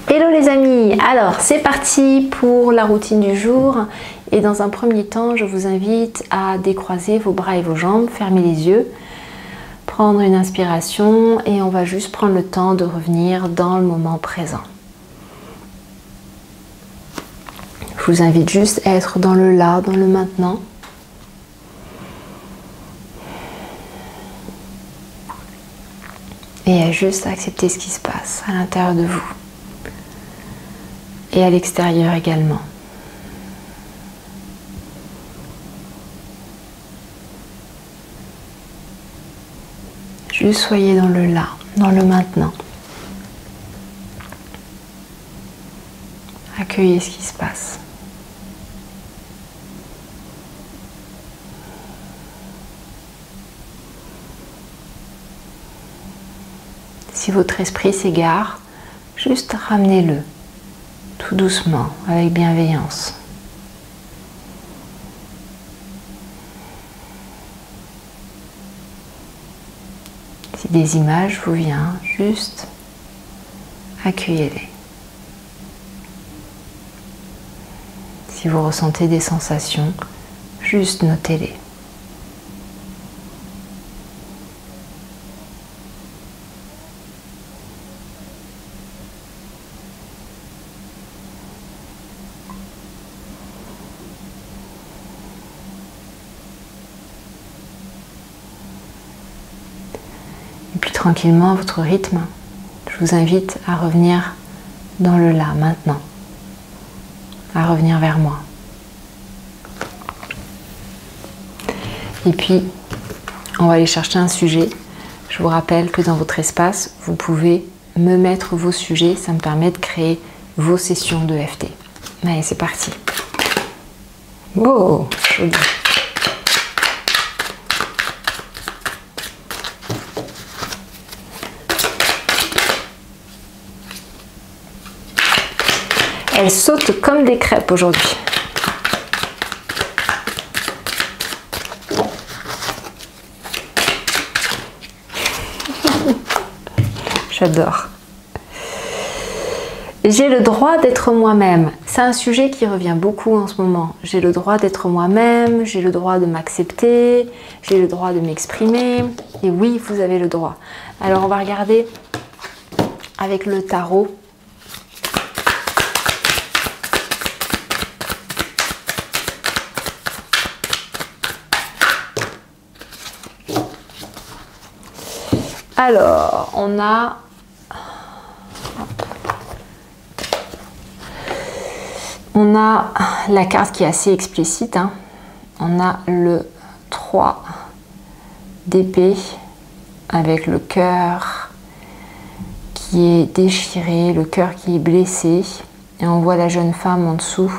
Hello les amis, alors c'est parti pour la routine du jour et dans un premier temps je vous invite à décroiser vos bras et vos jambes, fermer les yeux, prendre une inspiration et on va juste prendre le temps de revenir dans le moment présent. Je vous invite juste à être dans le là, dans le maintenant. Et à juste accepter ce qui se passe à l'intérieur de vous. Et à l'extérieur également. Juste soyez dans le là, dans le maintenant. Accueillez ce qui se passe. Si votre esprit s'égare, juste ramenez-le. Tout doucement, avec bienveillance. Si des images vous viennent, juste accueillez-les. Si vous ressentez des sensations, juste notez-les. Et puis tranquillement, à votre rythme, je vous invite à revenir dans le là, maintenant. À revenir vers moi. Et puis, on va aller chercher un sujet. Je vous rappelle que dans votre espace, vous pouvez me mettre vos sujets. Ça me permet de créer vos sessions de FT. Allez, c'est parti. Oh, joli. Elles sautent comme des crêpes aujourd'hui. J'adore. J'ai le droit d'être moi-même. C'est un sujet qui revient beaucoup en ce moment. J'ai le droit d'être moi-même, j'ai le droit de m'accepter, j'ai le droit de m'exprimer. Et oui, vous avez le droit. Alors on va regarder avec le tarot. Alors, on a la carte qui est assez explicite. Hein. On a le 3 d'épée avec le cœur qui est déchiré, le cœur qui est blessé. Et on voit la jeune femme en dessous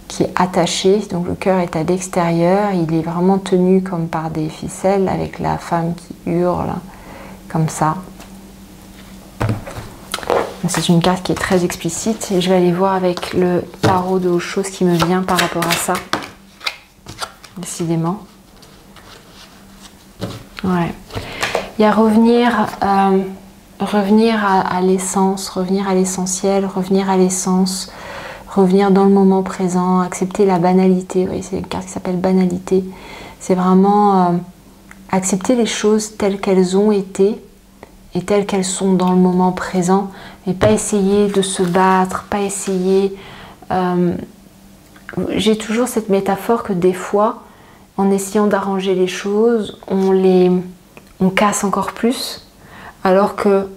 qui est attachée. Donc le cœur est à l'extérieur. Il est vraiment tenu comme par des ficelles avec la femme qui hurle. Comme ça. C'est une carte qui est très explicite et je vais aller voir avec le tarot de choses qui me vient par rapport à ça. Décidément. Ouais. Il y a revenir à l'essence, revenir à l'essentiel, revenir à l'essence, revenir dans le moment présent, accepter la banalité. Oui, c'est une carte qui s'appelle banalité. C'est vraiment accepter les choses telles qu'elles ont été et telles qu'elles sont dans le moment présent, mais pas essayer de se battre, pas essayer... J'ai toujours cette métaphore que des fois, en essayant d'arranger les choses, on casse encore plus, alors que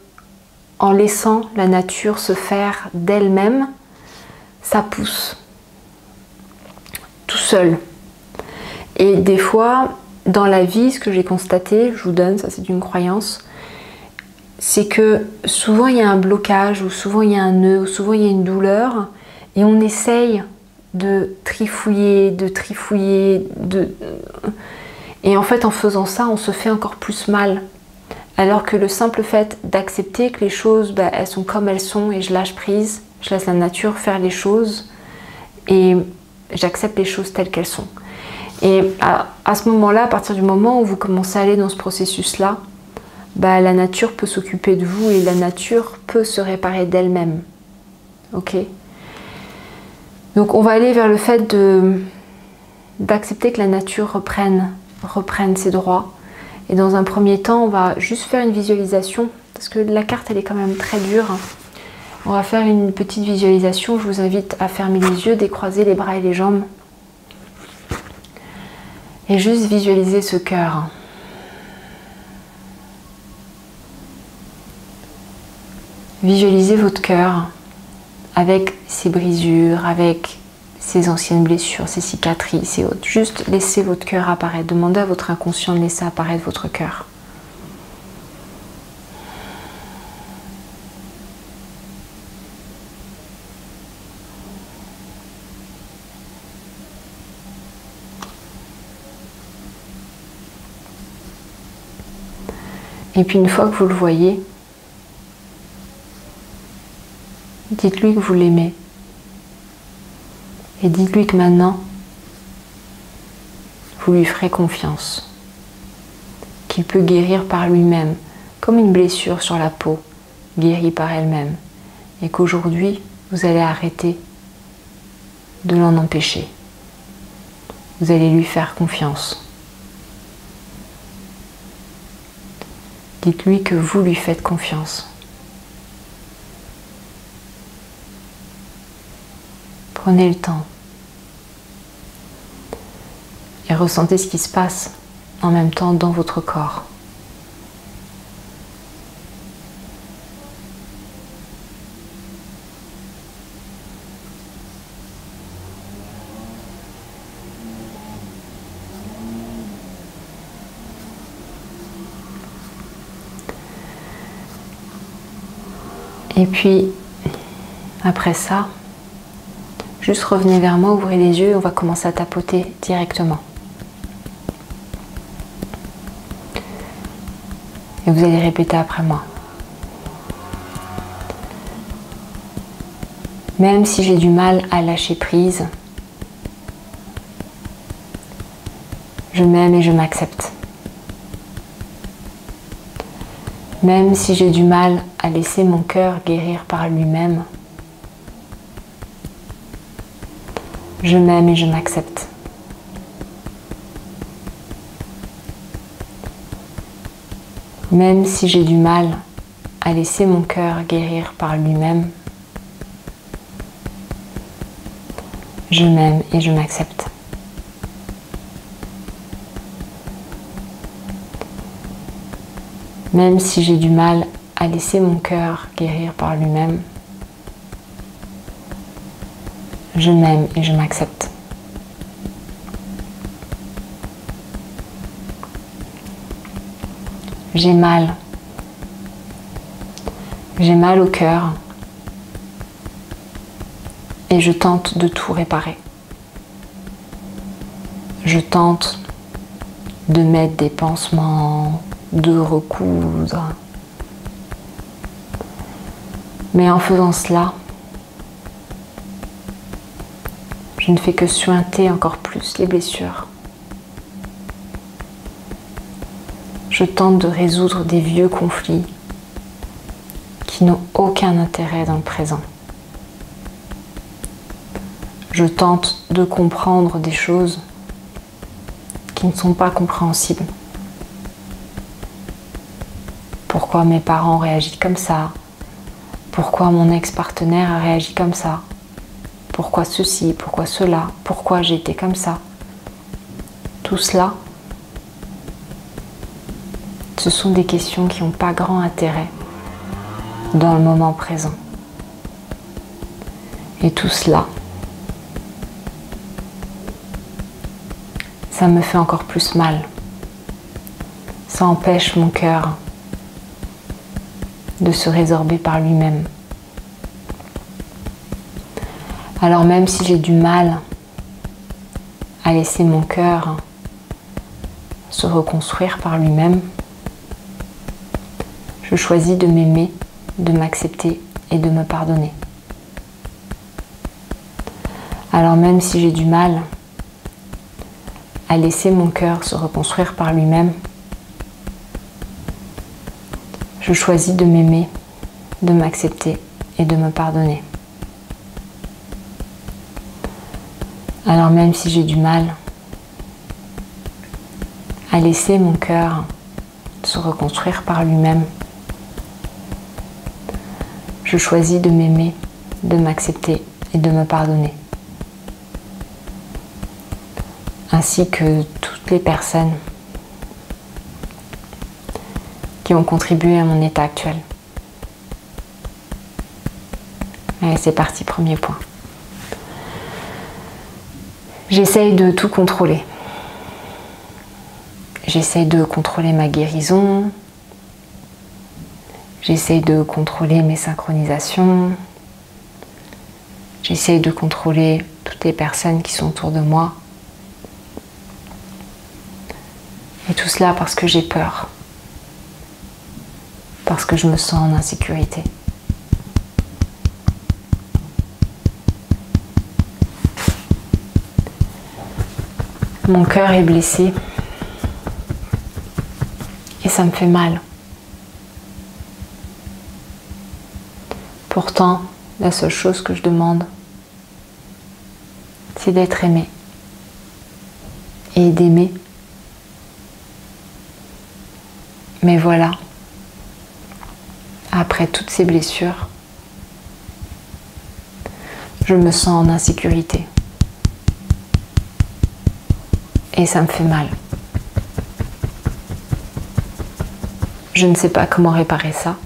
en laissant la nature se faire d'elle-même, ça pousse tout seul. Et des fois, dans la vie, ce que j'ai constaté, je vous donne, ça c'est une croyance, c'est que souvent il y a un blocage, ou souvent il y a un nœud, ou souvent il y a une douleur, et on essaye de trifouiller, et en fait en faisant ça, on se fait encore plus mal. Alors que le simple fait d'accepter que les choses, elles sont comme elles sont, et je lâche prise, je laisse la nature faire les choses, et j'accepte les choses telles qu'elles sont. Et à ce moment-là, à partir du moment où vous commencez à aller dans ce processus-là, la nature peut s'occuper de vous et la nature peut se réparer d'elle-même. ok? Donc on va aller vers le fait d'accepter que la nature reprenne ses droits. Et dans un premier temps, on va juste faire une visualisation, parce que la carte elle est quand même très dure. On va faire une petite visualisation. Je vous invite à fermer les yeux, décroiser les bras et les jambes. Et juste visualiser ce cœur. Visualisez votre cœur avec ses brisures, avec ses anciennes blessures, ses cicatrices et autres. Juste laissez votre cœur apparaître. Demandez à votre inconscient de laisser apparaître votre cœur. Et puis une fois que vous le voyez, dites-lui que vous l'aimez. Et dites-lui que maintenant, vous lui ferez confiance. Qu'il peut guérir par lui-même, comme une blessure sur la peau, guérie par elle-même. Et qu'aujourd'hui, vous allez arrêter de l'en empêcher. Vous allez lui faire confiance. Dites-lui que vous lui faites confiance. Prenez le temps et ressentez ce qui se passe en même temps dans votre corps. Et puis, après ça, juste revenez vers moi, ouvrez les yeux et on va commencer à tapoter directement. Et vous allez répéter après moi. Même si j'ai du mal à lâcher prise, je m'aime et je m'accepte. Même si j'ai du mal à laisser mon cœur guérir par lui-même, je m'aime et je m'accepte. Même si j'ai du mal à laisser mon cœur guérir par lui-même, je m'aime et je m'accepte. Même si j'ai du mal à laisser mon cœur guérir par lui-même, je m'aime et je m'accepte. J'ai mal. J'ai mal au cœur et je tente de tout réparer. Je tente de mettre des pansements, de recoudre. Mais en faisant cela, je ne fais que suinter encore plus les blessures. Je tente de résoudre des vieux conflits qui n'ont aucun intérêt dans le présent. Je tente de comprendre des choses qui ne sont pas compréhensibles. Pourquoi mes parents ont réagi comme ça? Pourquoi mon ex-partenaire a réagi comme ça? Pourquoi ceci? Pourquoi cela? Pourquoi j'ai été comme ça? Tout cela, ce sont des questions qui n'ont pas grand intérêt dans le moment présent. Et tout cela, ça me fait encore plus mal. Ça empêche mon cœur de se résorber par lui-même. Alors même si j'ai du mal à laisser mon cœur se reconstruire par lui-même, je choisis de m'aimer, de m'accepter et de me pardonner. Alors même si j'ai du mal à laisser mon cœur se reconstruire par lui-même, je choisis de m'aimer, de m'accepter et de me pardonner. Alors même si j'ai du mal à laisser mon cœur se reconstruire par lui-même, je choisis de m'aimer, de m'accepter et de me pardonner. Ainsi que toutes les personnes qui ont contribué à mon état actuel. Allez, c'est parti, premier point. J'essaye de tout contrôler. J'essaye de contrôler ma guérison. J'essaye de contrôler mes synchronisations. J'essaye de contrôler toutes les personnes qui sont autour de moi. Et tout cela parce que j'ai peur. Parce que je me sens en insécurité. Mon cœur est blessé et ça me fait mal. Pourtant, la seule chose que je demande, c'est d'être aimé et d'aimer. Mais voilà, après toutes ces blessures, je me sens en insécurité. Et ça me fait mal. Je ne sais pas comment réparer ça.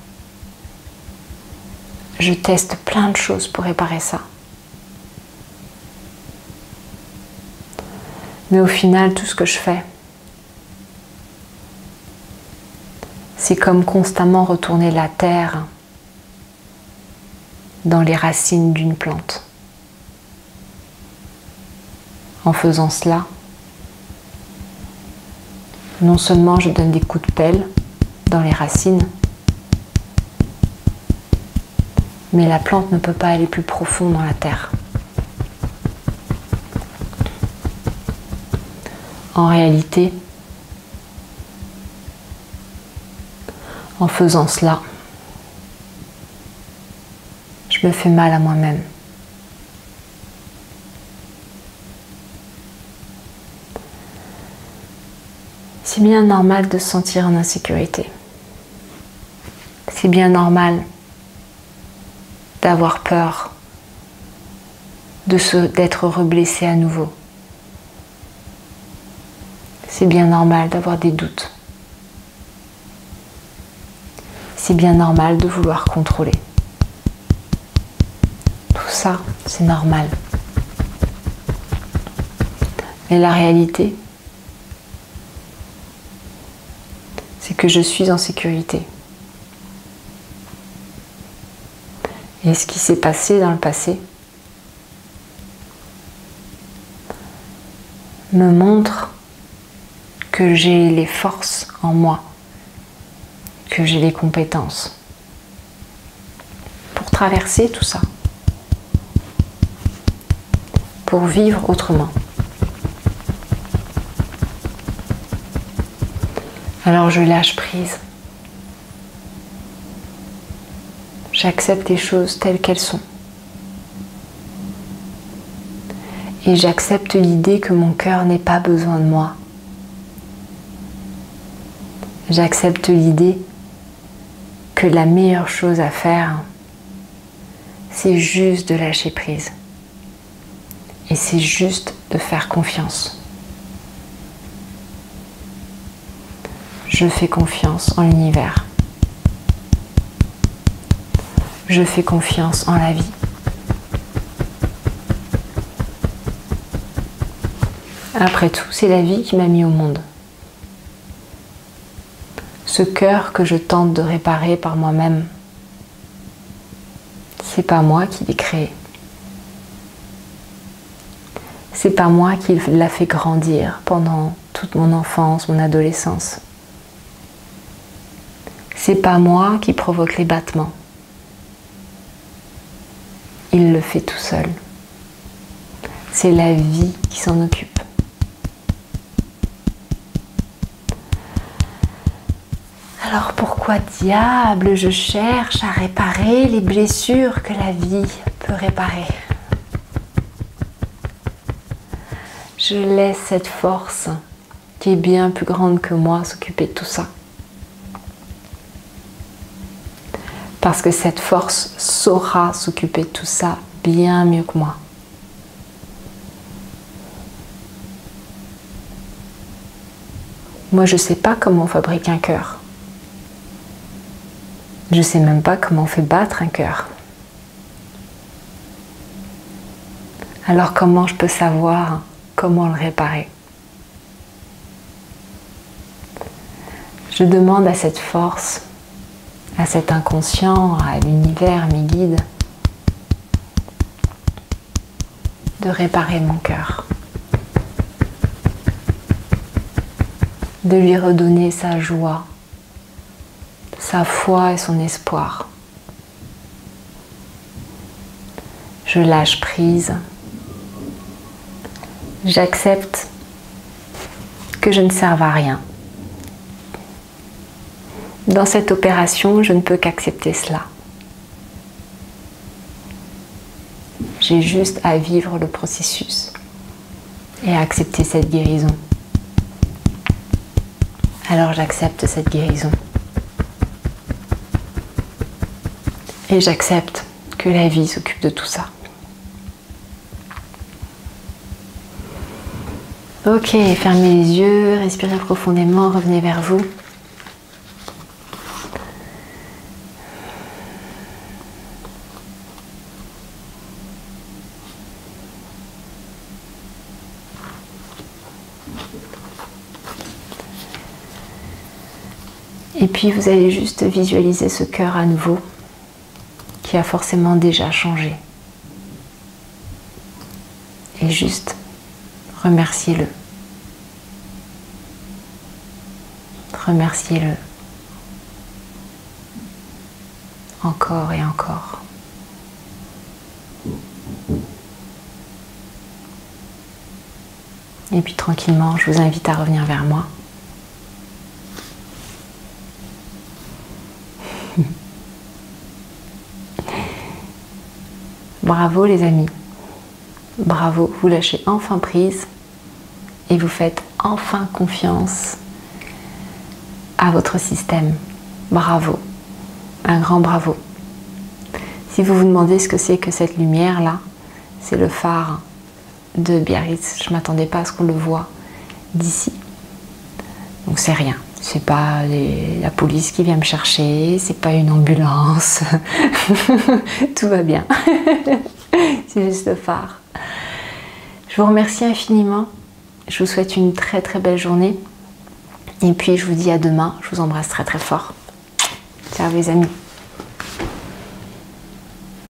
Je teste plein de choses pour réparer ça. Mais au final, tout ce que je fais, c'est comme constamment retourner la terre dans les racines d'une plante. En faisant cela, non seulement je donne des coups de pelle dans les racines, mais la plante ne peut pas aller plus profond dans la terre. En réalité, en faisant cela, je me fais mal à moi-même. C'est bien normal de se sentir en insécurité. C'est bien normal d'avoir peur d'être reblessé à nouveau. C'est bien normal d'avoir des doutes. C'est bien normal de vouloir contrôler. Tout ça, c'est normal. Mais la réalité, c'est que je suis en sécurité. Et ce qui s'est passé dans le passé me montre que j'ai les forces en moi, que j'ai les compétences pour traverser tout ça, pour vivre autrement. Alors je lâche prise. J'accepte les choses telles qu'elles sont. Et j'accepte l'idée que mon cœur n'ait pas besoin de moi. J'accepte l'idée que la meilleure chose à faire, c'est juste de lâcher prise. Et c'est juste de faire confiance. Je fais confiance en l'univers. Je fais confiance en la vie. Après tout, c'est la vie qui m'a mis au monde. Ce cœur que je tente de réparer par moi-même, c'est pas moi qui l'ai créé. C'est pas moi qui l'a fait grandir pendant toute mon enfance, mon adolescence. C'est pas moi qui provoque les battements. Il le fait tout seul. C'est la vie qui s'en occupe. Alors pourquoi diable je cherche à réparer les blessures que la vie peut réparer? Je laisse cette force qui est bien plus grande que moi s'occuper de tout ça. Parce que cette force saura s'occuper de tout ça bien mieux que moi. Moi, je ne sais pas comment on fabrique un cœur. Je ne sais même pas comment on fait battre un cœur. Alors comment je peux savoir comment le réparer? Je demande à cette force, à cet inconscient, à l'univers, mes guides, de réparer mon cœur. De lui redonner sa joie, sa foi et son espoir. Je lâche prise. J'accepte que je ne serve à rien. Dans cette opération, je ne peux qu'accepter cela. J'ai juste à vivre le processus et à accepter cette guérison. Alors j'accepte cette guérison. Et j'accepte que la vie s'occupe de tout ça. Ok, fermez les yeux, respirez profondément, revenez vers vous. Et puis vous allez juste visualiser ce cœur à nouveau qui a forcément déjà changé. Et juste remerciez-le. Remerciez-le. Encore et encore. Et puis tranquillement, je vous invite à revenir vers moi. Bravo les amis. Bravo, vous lâchez enfin prise et vous faites enfin confiance à votre système. Bravo, un grand bravo. Si vous vous demandez ce que c'est que cette lumière-là, c'est le phare de Biarritz. Je ne m'attendais pas à ce qu'on le voit d'ici. Donc c'est rien. C'est pas la police qui vient me chercher, c'est pas une ambulance. Tout va bien. C'est juste le phare. Je vous remercie infiniment. Je vous souhaite une très très belle journée. Et puis je vous dis à demain. Je vous embrasse très très fort. Ciao les amis.